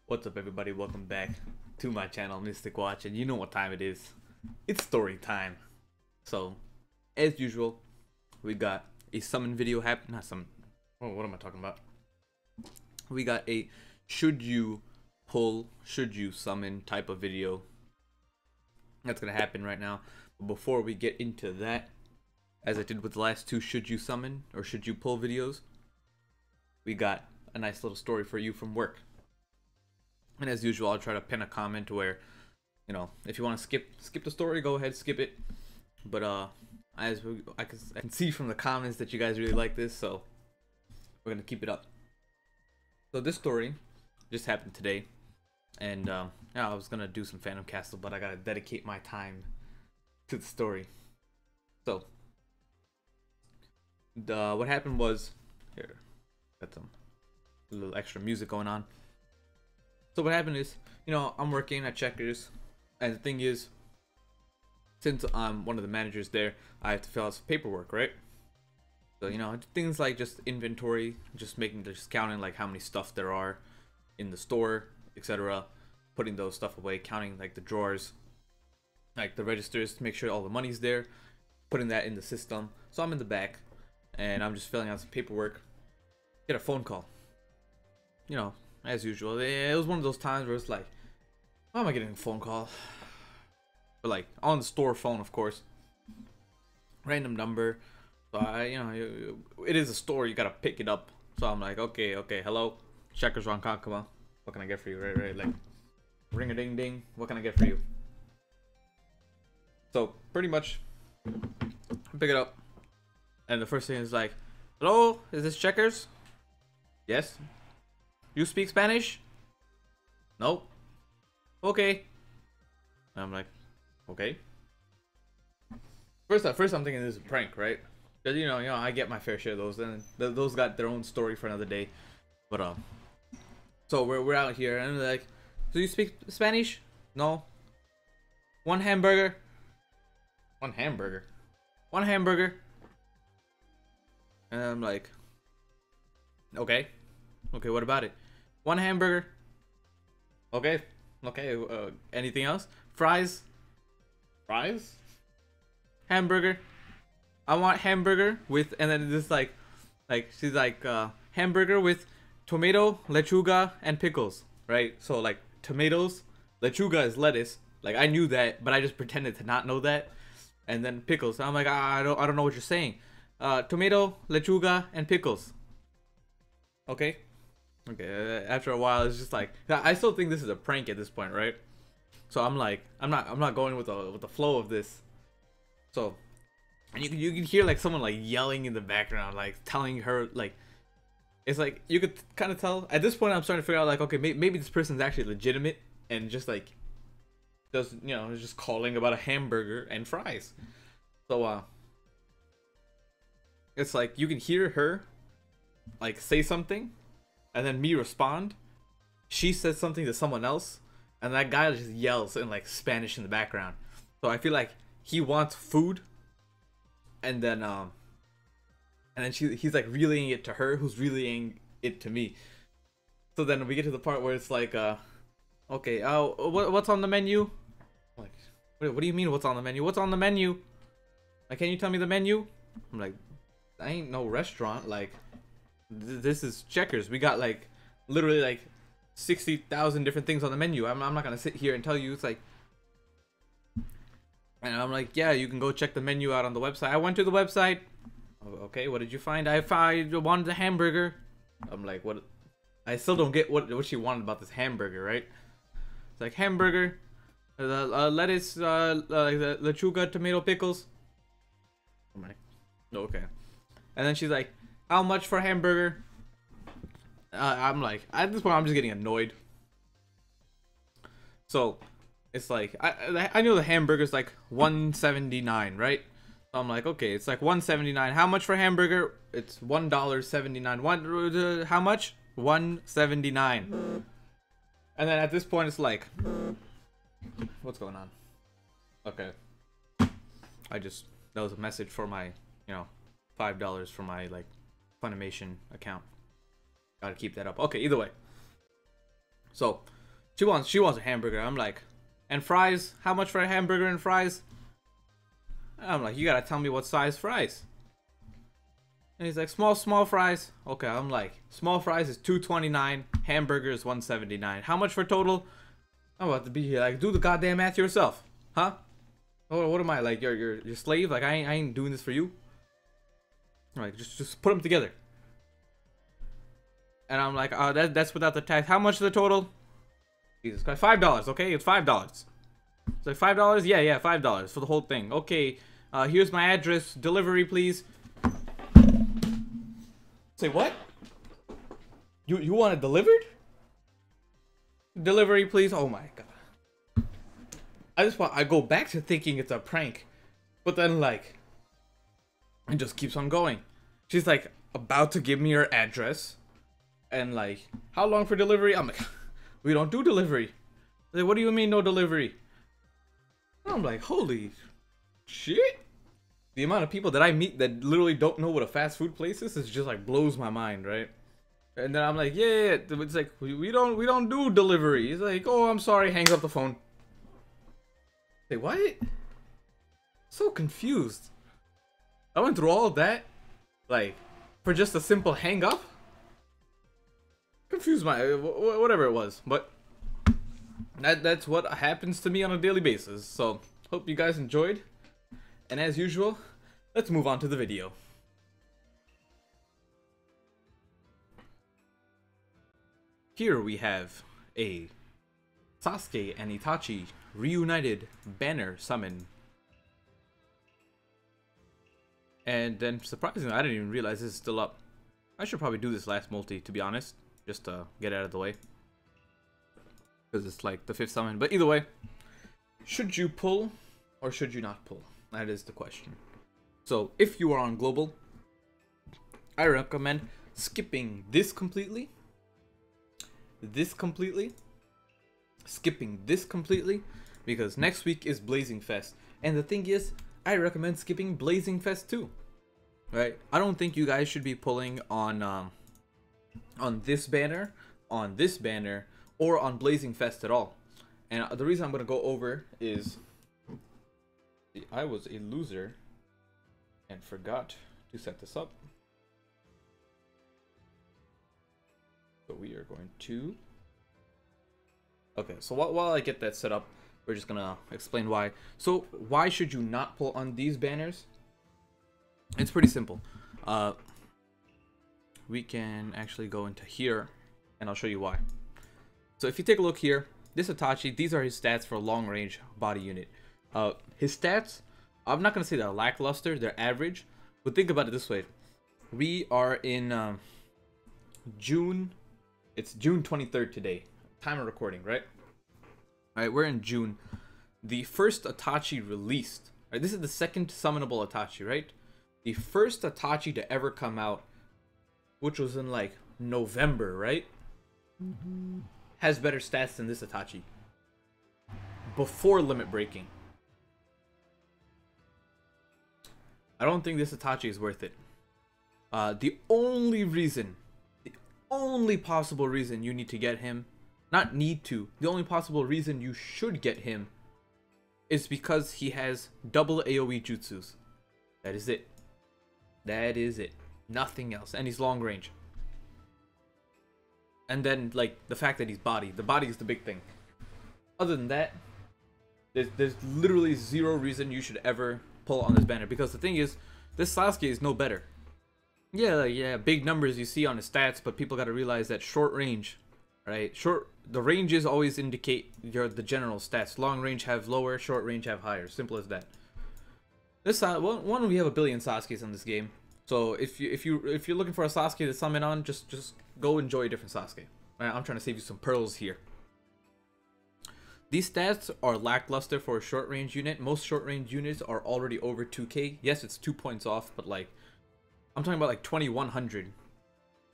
What's up, everybody? Welcome back to my channel, Mystic Watch, and you know what time it is. It's story time. So, as usual, we got a summon video not summon. Oh, what am I talking about? We got a should you pull, should you summon type of video that's gonna happen right now. But before we get into that, as I did with the last two should you summon or should you pull videos, we got a nice little story for you from work. And as usual, I'll try to pin a comment where, you know, if you want to skip the story, go ahead, skip it. But I can see from the comments that you guys really like this, so we're gonna keep it up. So this story just happened today, and yeah, I was gonna do some Phantom Castle, but I gotta dedicate my time to the story. So what happened was, here, got some little extra music going on. So what happened is, you know, I'm working at Checkers, and the thing is, since I'm one of the managers there, I have to fill out some paperwork, right? So, you know, things like just inventory, just counting like how many stuff there are in the store, etc. Putting those stuff away, counting like the drawers, like the registers to make sure all the money's there, putting that in the system. So I'm in the back, and I'm just filling out some paperwork. Get a phone call. You know, as usual, it was one of those times where it's like, why am I getting a phone call? But like on the store phone, of course, random number. So you know, it is a store, you gotta pick it up. So I'm like, okay, hello, Checkers Ronkonkoma, what can I get for you? Right, like, ring a ding ding, what can I get for you? So pretty much, pick it up, and the first thing is like, hello, is this Checkers? Yes. You speak Spanish? No. Okay. I'm like, okay. First I'm thinking this is a prank, right? Because you know, I get my fair share of those, and those got their own story for another day. But so we're out here, and they're like, do you speak Spanish? No. One hamburger. One hamburger. One hamburger. And I'm like, okay. Okay, what about it? One hamburger. Okay. Anything else? Fries. Fries. Hamburger. I want hamburger with, and then this like she's like hamburger with tomato, lechuga, and pickles. Right. So like tomatoes, lechuga is lettuce. Like I knew that, but I just pretended to not know that. And then pickles. I'm like, I don't know what you're saying. Tomato, lechuga, and pickles. Okay. Okay, after a while, it's just like, I still think this is a prank at this point, right? So I'm like, I'm not going with the flow of this. So, and you can hear like someone like yelling in the background, like telling her like, it's like you could kind of tell at this point. I'm starting to figure out like, okay, maybe this person's actually legitimate and just like is just calling about a hamburger and fries. So it's like you can hear her like say something. And then me respond. She says something to someone else, and that guy just yells in like Spanish in the background. So I feel like he wants food, and then he's like relaying it to her, who's relaying it to me. So then we get to the part where it's like, okay, what's on the menu? Like, what do you mean what's on the menu? What's on the menu? Like, can you tell me the menu? I'm like, I ain't no restaurant. Like, this is Checkers. We got like literally like 60,000 different things on the menu. I'm not gonna sit here and tell you. It's like, and I'm like, yeah, you can go check the menu out on the website. I went to the website. Okay, what did you find? I wanted a hamburger. I'm like, what? I still don't get what she wanted about this hamburger, right? It's like hamburger, lettuce, lechuga, tomato, pickles. I'm like, okay. And then she's like, how much for a hamburger? I'm like, at this point, I'm just getting annoyed. So, it's like, I know the hamburger's like $1.79, right? So I'm like, okay, it's like $1.79. How much for a hamburger? It's $1.79. How much? $1.79. And then at this point, it's like, what's going on? Okay. That was a message for my, $5 for my, like, Funimation account. Gotta keep that up. Okay, either way. So, She wants a hamburger. I'm like, and fries? How much for a hamburger and fries? I'm like, you gotta tell me what size fries. And he's like, small fries. Okay, I'm like, small fries is $2.29, hamburger is $1.79. How much for total? I'm about to be here. Like, do the goddamn math yourself, huh? What am I, like, your slave? Like, I ain't doing this for you. I'm like, just put them together. And I'm like, that's without the tax. How much is the total? Jesus Christ, $5. Okay, it's $5. It's like $5. Yeah, $5 for the whole thing. Okay, here's my address. Delivery, please. Say what? You want it delivered? Delivery, please. Oh my god. I go back to thinking it's a prank, but then like, it just keeps on going. She's like about to give me her address, and like, how long for delivery? I'm like, we don't do delivery. Like, what do you mean no delivery? I'm like, holy shit. The amount of people that I meet that literally don't know what a fast food place is just like blows my mind, right? And then I'm like, yeah. It's like, we don't do delivery. He's like, oh, I'm sorry. Hangs up the phone. Say what? So confused. I went through all of that, like, for just a simple hang up. Confused my whatever it was, but that's what happens to me on a daily basis. So hope you guys enjoyed. And as usual, let's move on to the video. Here we have a Sasuke and Itachi reunited banner summon. And then surprisingly, I didn't even realize this is still up. I should probably do this last multi, to be honest, just to get it out of the way. Because it's like the 5th summon. But either way, should you pull or should you not pull? That is the question. So if you are on global, I recommend skipping this completely, skipping this completely, because next week is Blazing Fest. And the thing is, I recommend skipping Blazing Fest too. Right? I don't think you guys should be pulling on this banner, or on Blazing Fest at all. And the reason I'm going to go over is I was a loser and forgot to set this up. So we are going to... Okay, so while I get that set up, we're just going to explain why. So why should you not pull on these banners? It's pretty simple. We can actually go into here, and I'll show you why. So if you take a look here, this Itachi, these are his stats for long range body unit. His stats, I'm not going to say they're lackluster, they're average. But think about it this way. We are in June. It's June 23rd today. Time of recording, right? Alright, we're in June. The first Itachi released. Right, this is the second summonable Itachi, right? The first Itachi to ever come out, which was in like November, right? Has better stats than this Itachi. Before limit breaking. I don't think this Itachi is worth it. The only possible reason you need to get him, not need to, the only possible reason you should get him is because he has double AoE jutsus. That is it. That is it. Nothing else. And he's long range. And then, like, the fact that he's body. The body is the big thing. Other than that, there's literally zero reason you should ever pull on this banner. Because the thing is, this Sasuke is no better. Yeah, big numbers you see on his stats, but people gotta realize that short range, right? The ranges always indicate the general stats. Long range have lower, short range have higher. Simple as that. This one, we have a billion Sasukes in this game. So if you're looking for a Sasuke to summon on, just go enjoy a different Sasuke. Right, I'm trying to save you some pearls here. These stats are lackluster for a short range unit. Most short range units are already over 2k. Yes, it's 2 points off, but like, I'm talking about like 2100.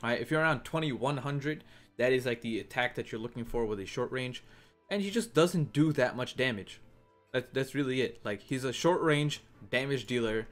Alright, if you're around 2100, that is like the attack that you're looking for with a short range. And he just doesn't do that much damage. That's really it. Like, he's a short range damage dealer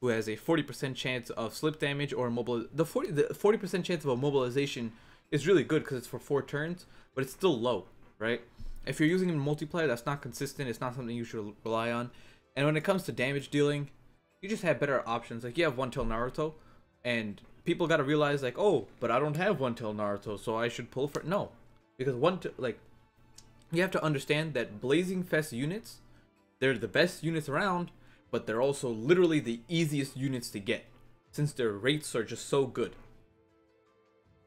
who has a 40% chance of slip damage or the 40% chance of immobilization is really good because it's for 4 turns, but it's still low. right? If you're using it in multiplayer, that's not consistent. It's not something you should rely on. And when it comes to damage dealing, you just have better options. Like, you have one tail Naruto, and people gotta realize, like, oh, but I don't have one tail Naruto, so I should pull for it. No, because like, you have to understand that Blazing Fest units, they're the best units around, but they're also literally the easiest units to get, since their rates are just so good.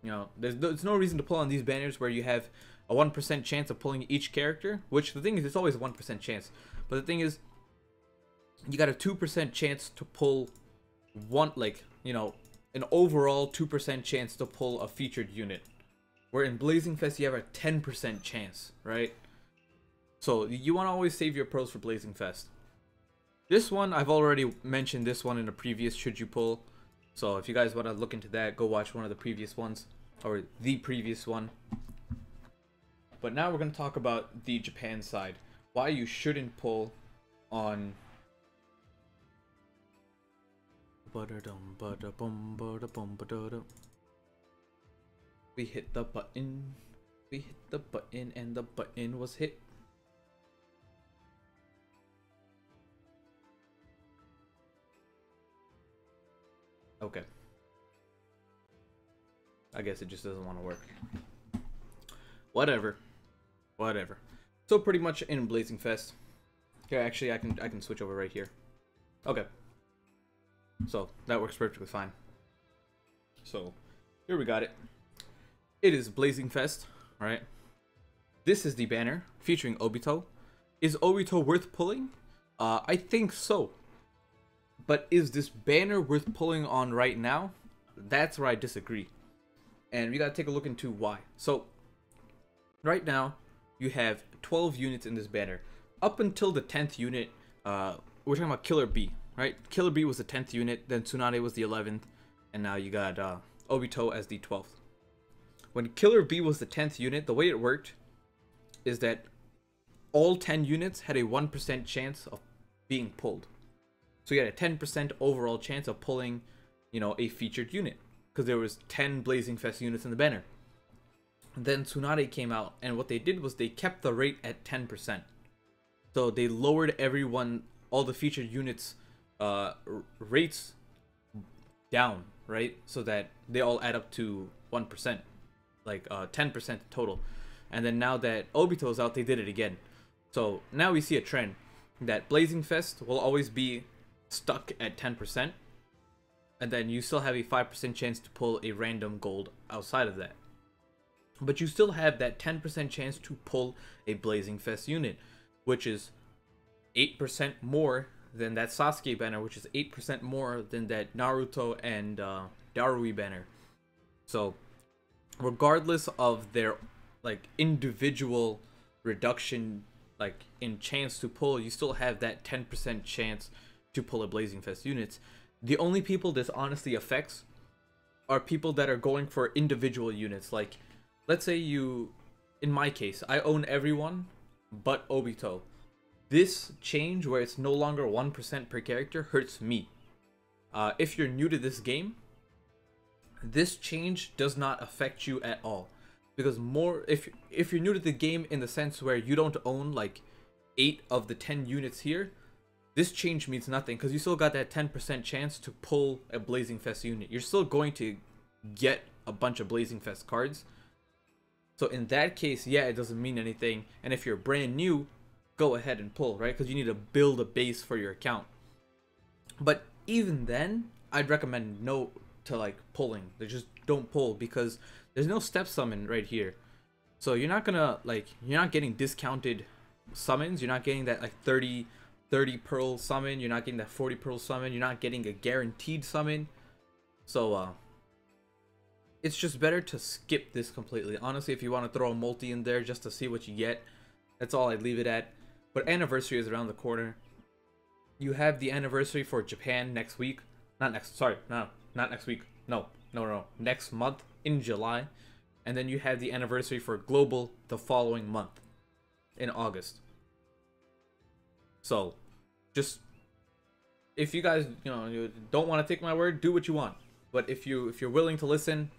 You know, there's no reason to pull on these banners where you have a 1% chance of pulling each character, which the thing is, it's always a 1% chance. But the thing is, you got a 2% chance to pull one, like, you know, an overall 2% chance to pull a featured unit. Where in Blazing Fest, you have a 10% chance, right? So you want to always save your pros for Blazing Fest. This one, I've already mentioned this one in a previous should you pull. So if you guys want to look into that, go watch one of the previous ones, or the previous one. But now we're going to talk about the Japan side. Why you shouldn't pull on... We hit the button. We hit the button and the button was hit. Okay. I guess it just doesn't want to work. Whatever. Whatever. So pretty much in Blazing Fest. Here, actually, I can switch over right here. Okay. So that works perfectly fine. So here we got it. It is Blazing Fest, right? This is the banner featuring Obito. Is Obito worth pulling? I think so. But is this banner worth pulling on right now? That's where I disagree. And we gotta take a look into why. So, right now, you have 12 units in this banner. Up until the 10th unit, we're talking about Killer B, right? Killer B was the 10th unit, then Tsunade was the 11th, and now you got Obito as the 12th. When Killer B was the 10th unit, the way it worked is that all 10 units had a 1% chance of being pulled. So you had a 10% overall chance of pulling, you know, a featured unit. Because there was 10 Blazing Fest units in the banner. Then Tsunade came out, and what they did was they kept the rate at 10%. So they lowered all the featured units' rates down, right? So that they all add up to 1%. Like 10% total. And then now that Obito's out, they did it again. So now we see a trend that Blazing Fest will always be stuck at 10%, and then you still have a 5% chance to pull a random gold outside of that. But you still have that 10% chance to pull a Blazing Fest unit, which is 8% more than that Sasuke banner, which is 8% more than that Naruto and Darui banner. So regardless of their like individual reduction like in chance to pull, you still have that 10% chance to pull a Blazing Fest units. The only people this honestly affects are people that are going for individual units. Like, let's say you, in my case, I own everyone but Obito. This change where it's no longer 1% per character hurts me. If you're new to this game, this change does not affect you at all. Because if you're new to the game in the sense where you don't own like 8 of the 10 units here, this change means nothing because you still got that 10% chance to pull a Blazing Fest unit. You're still going to get a bunch of Blazing Fest cards. So in that case, yeah, it doesn't mean anything. And if you're brand new, go ahead and pull, right? Because you need to build a base for your account. But even then, I'd recommend no to like pulling. They just don't pull because there's no step summon right here. So you're not gonna you're not getting discounted summons. You're not getting that like 30 pearl summon. You're not getting that 40 pearl summon. You're not getting a guaranteed summon. So it's just better to skip this completely. Honestly, if you want to throw a multi in there just to see what you get, that's all I'd leave it at. But anniversary is around the corner. You have the anniversary for Japan next week. Not next week. No. Next month in July. And then you have the anniversary for global the following month in August. So just if you guys you don't want to take my word, do what you want. But if you're willing to listen,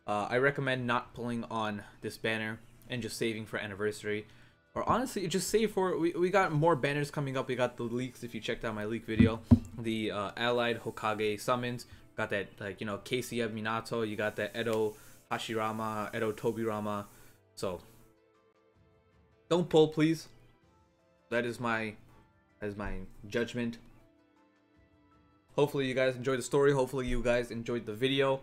I recommend not pulling on this banner. and just saving for anniversary. Or honestly, just save for we got more banners coming up. We got the leaks. If you checked out my leak video, the allied Hokage summons, got that, like, you know, KCF Minato. You got that Edo Hashirama, Edo Tobirama. So don't pull, please. That is my judgment. Hopefully you guys enjoyed the story. Hopefully you guys enjoyed the video.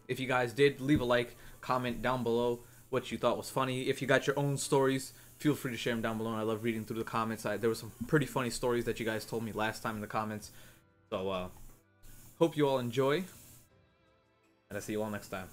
If you guys did, leave a like, comment down below what you thought was funny. If you got your own stories, feel free to share them down below. I love reading through the comments. There were some pretty funny stories that you guys told me last time in the comments. So hope you all enjoy, and I'll see you all next time.